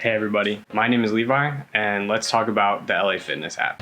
Hey everybody, my name is Levi, and let's talk about the LA Fitness app.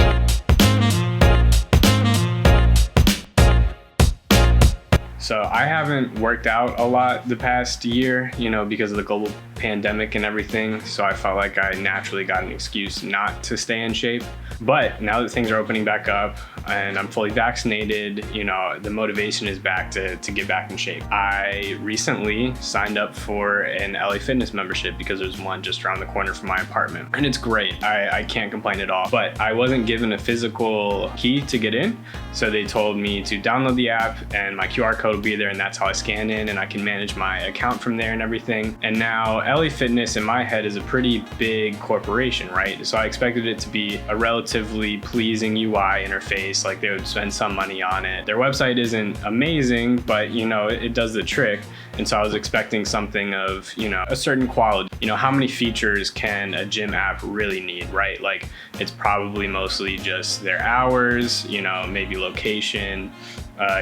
So I haven't worked out a lot the past year, because of the global pandemic and everything. So I felt like I naturally got an excuse not to stay in shape. But now that things are opening back up and I'm fully vaccinated, the motivation is back to get back in shape. I recently signed up for an LA Fitness membership because there's one just around the corner from my apartment. And it's great. I can't complain at all. But I wasn't given a physical key to get in. So they told me to download the app and my QR code will be there, and that's how I scan in and I can manage my account from there and everything. And now LA Fitness in my head is a pretty big corporation, right? So I expected it to be a relatively pleasing UI interface, like they would spend some money on it. Their website isn't amazing, but it does the trick. And so I was expecting something of, a certain quality. How many features can a gym app really need, right? Like it's probably mostly just their hours, maybe location,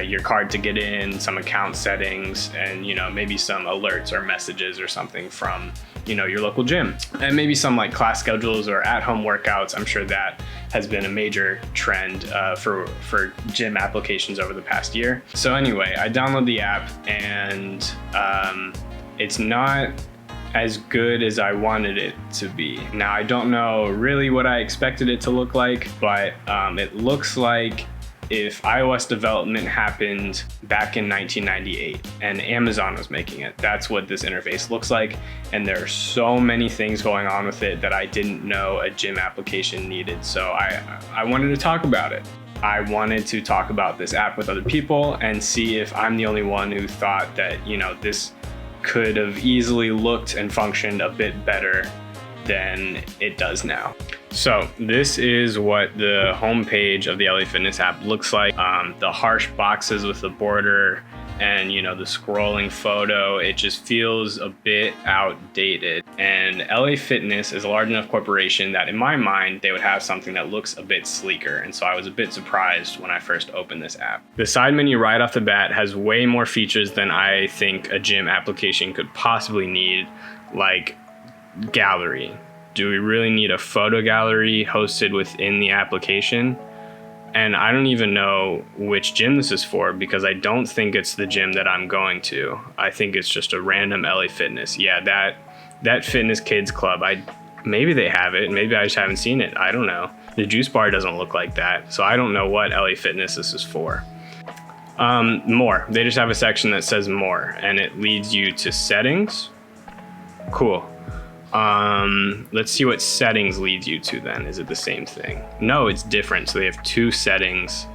your card to get in, some account settings, and maybe some alerts or messages or something from your local gym, and maybe some like class schedules or at-home workouts. I'm sure that has been a major trend for gym applications over the past year. So anyway, I download the app and it's not as good as I wanted it to be. Now I don't know really what I expected it to look like, but it looks like if iOS development happened back in 1998 and Amazon was making it, that's what this interface looks like. And there are so many things going on with it that I didn't know a gym application needed. So I wanted to talk about it. I wanted to talk about this app with other people and see if I'm the only one who thought that, this could have easily looked and functioned a bit better than it does now. So this is what the homepage of the LA Fitness app looks like. The harsh boxes with the border and the scrolling photo, it just feels a bit outdated. And LA Fitness is a large enough corporation that in my mind, they would have something that looks a bit sleeker. And so I was a bit surprised when I first opened this app. The side menu right off the bat has way more features than I think a gym application could possibly need, like gallery. Do we really need a photo gallery hosted within the application? And I don't even know which gym this is for, because I don't think it's the gym that I'm going to. I think it's just a random LA Fitness. Yeah, that Fitness Kids Club, maybe they have it, maybe I just haven't seen it. I don't know. The juice bar doesn't look like that, so I don't know what LA Fitness this is for. More. They just have a section that says more, and it leads you to settings. Cool. Let's see what settings leads you to then. Is it the same thing? No, it's different. So they have two settings.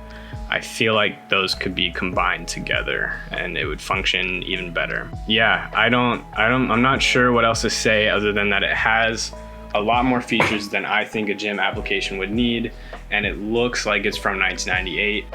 I feel like those could be combined together and it would function even better. Yeah, I'm not sure what else to say other than that it has a lot more features than I think a gym application would need, and it looks like it's from 1998.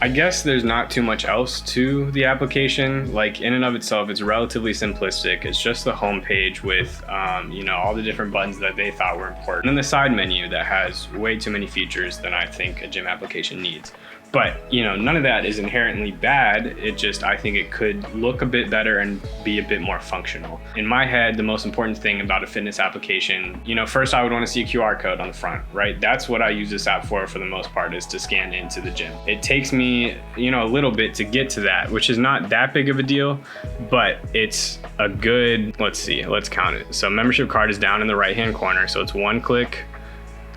I guess there's not too much else to the application. Like in and of itself, it's relatively simplistic. It's just the homepage with, all the different buttons that they thought were important. And then the side menu that has way too many features than I think a gym application needs. But, none of that is inherently bad. I think it could look a bit better and be a bit more functional. In my head, the most important thing about a fitness application, first I would want to see a QR code on the front, right? That's what I use this app for the most part, is to scan into the gym. It takes me, a little bit to get to that, which is not that big of a deal, but it's a good, let's count it. So membership card is down in the right-hand corner. So it's one click,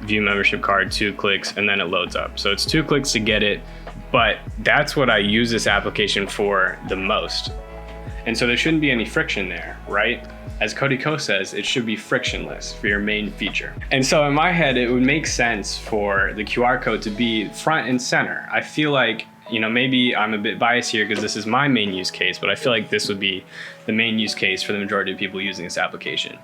view membership card, 2 clicks, and then it loads up. So it's 2 clicks to get it, but that's what I use this application for the most. And so there shouldn't be any friction there, right? As Cody Ko says, it should be frictionless for your main feature. And so in my head, it would make sense for the QR code to be front and center. I feel like, maybe I'm a bit biased here because this is my main use case, but I feel like this would be the main use case for the majority of people using this application.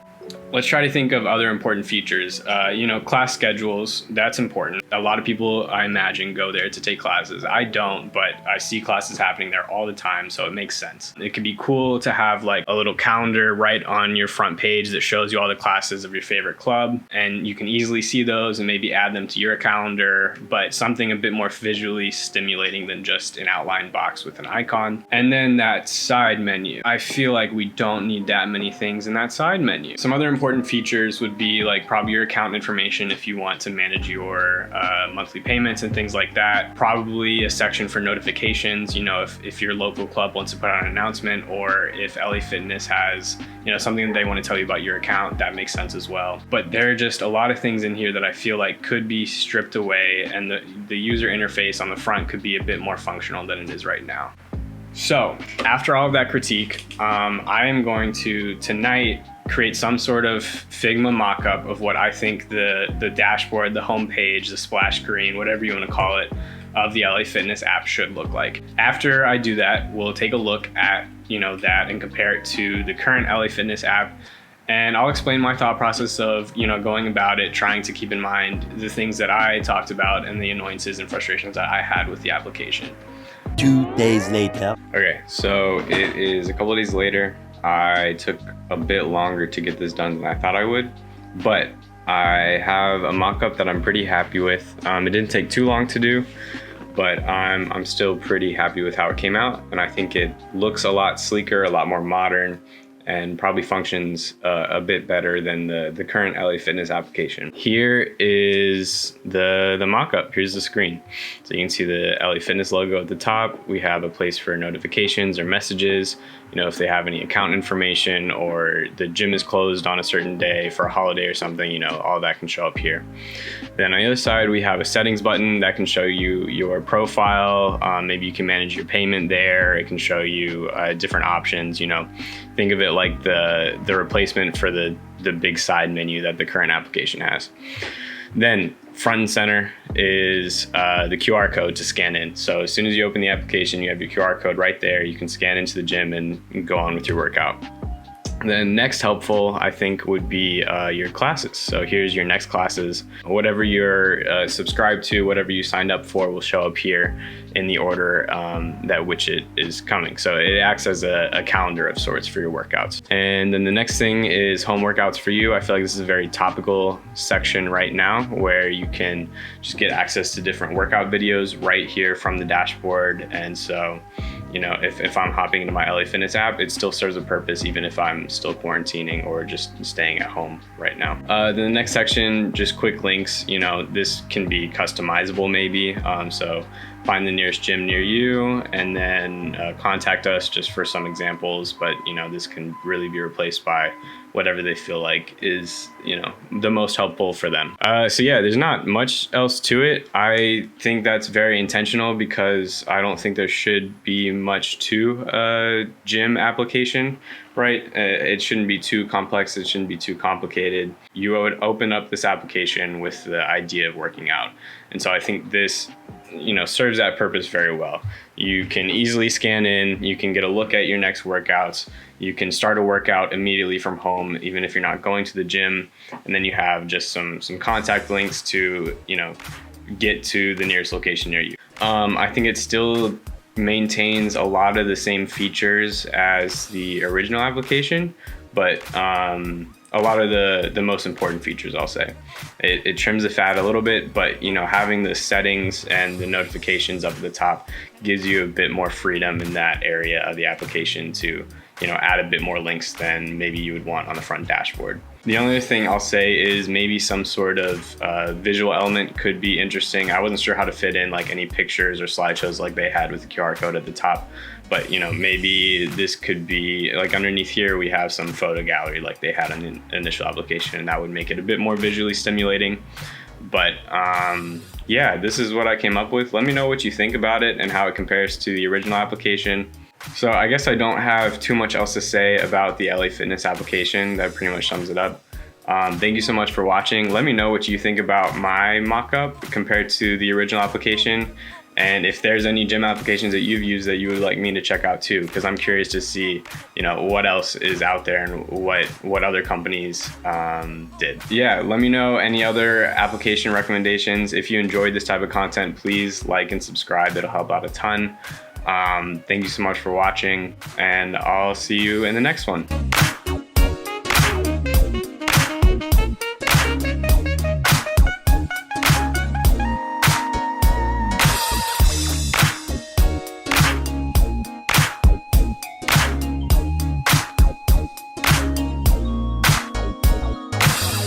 Let's try to think of other important features. Class schedules, that's important. A lot of people, I imagine, go there to take classes. I don't, but I see classes happening there all the time, so it makes sense. It could be cool to have like a little calendar right on your front page that shows you all the classes of your favorite club, and you can easily see those and maybe add them to your calendar, but something a bit more visually stimulating than just an outline box with an icon. And then that side menu. I feel like we don't need that many things in that side menu. Some other important features would be like probably your account information if you want to manage your monthly payments and things like that. Probably a section for notifications, you know, if your local club wants to put out an announcement, or if LA Fitness has, you know, something that they want to tell you about your account, that makes sense as well. But there are just a lot of things in here that I feel like could be stripped away, and the user interface on the front could be a bit more functional than it is right now. So after all of that critique, I am going to tonight create some sort of Figma mock-up of what I think the dashboard, the homepage, the splash screen, whatever you want to call it, of the LA Fitness app should look like. After I do that, we'll take a look at, you know, that and compare it to the current LA Fitness app. And I'll explain my thought process of, you know, going about it, trying to keep in mind the things that I talked about and the annoyances and frustrations that I had with the application. 2 days later. Okay, so it is a couple of days later. I took a bit longer to get this done than I thought I would, but I have a mock-up that I'm pretty happy with. It didn't take too long to do, but I'm still pretty happy with how it came out, and I think it looks a lot sleeker, a lot more modern, and probably functions a bit better than the current LA Fitness application. Here is the mock-up. Here's the screen. So you can see the LA Fitness logo at the top. We have a place for notifications or messages, you know, if they have any account information, or the gym is closed on a certain day for a holiday or something, you know, all that can show up here. Then on the other side, we have a settings button that can show you your profile. Maybe you can manage your payment there. It can show you different options, you know. Think of it like the replacement for the big side menu that the current application has. Then front and center is the QR code to scan in. So as soon as you open the application, you have your QR code right there. You can scan into the gym and go on with your workout. Then next helpful, I think, would be your classes. So here's your next classes. Whatever you're subscribed to, whatever you signed up for will show up here in the order that which it is coming. So it acts as a calendar of sorts for your workouts. And then the next thing is home workouts for you. I feel like this is a very topical section right now, where you can just get access to different workout videos right here from the dashboard. And so, you know, if I'm hopping into my LA Fitness app, it still serves a purpose even if I'm still quarantining or just staying at home right now. Then the next section, just quick links. You know, this can be customizable maybe. So find the nearest gym near you, and then contact us just for some examples. But, you know, this can really be replaced by whatever they feel like is, you know, the most helpful for them. So yeah, there's not much else to it. I think that's very intentional, because I don't think there should be much to a gym application, right? It shouldn't be too complex. It shouldn't be too complicated. You would open up this application with the idea of working out. And so I think this, you know, serves that purpose very well. You can easily scan in, you can get a look at your next workouts, you can start a workout immediately from home, even if you're not going to the gym, and then you have just some contact links to, you know, get to the nearest location near you. I think it still maintains a lot of the same features as the original application, but a lot of the most important features, I'll say. It trims the fat a little bit, but, you know, having the settings and the notifications up at the top gives you a bit more freedom in that area of the application to, you know, add a bit more links than maybe you would want on the front dashboard. The only other thing I'll say is maybe some sort of visual element could be interesting. I wasn't sure how to fit in like any pictures or slideshows like they had with the QR code at the top. But, you know, maybe this could be like underneath here, we have some photo gallery like they had on the initial application, and that would make it a bit more visually stimulating. But yeah, this is what I came up with. Let me know what you think about it and how it compares to the original application. So I guess I don't have too much else to say about the LA Fitness application. That pretty much sums it up. Thank you so much for watching. Let me know what you think about my mock-up compared to the original application. And if there's any gym applications that you've used that you would like me to check out too, because I'm curious to see, what else is out there and what other companies did. Yeah, let me know any other application recommendations. If you enjoyed this type of content, please like and subscribe. It'll help out a ton. Thank you so much for watching, and I'll see you in the next one.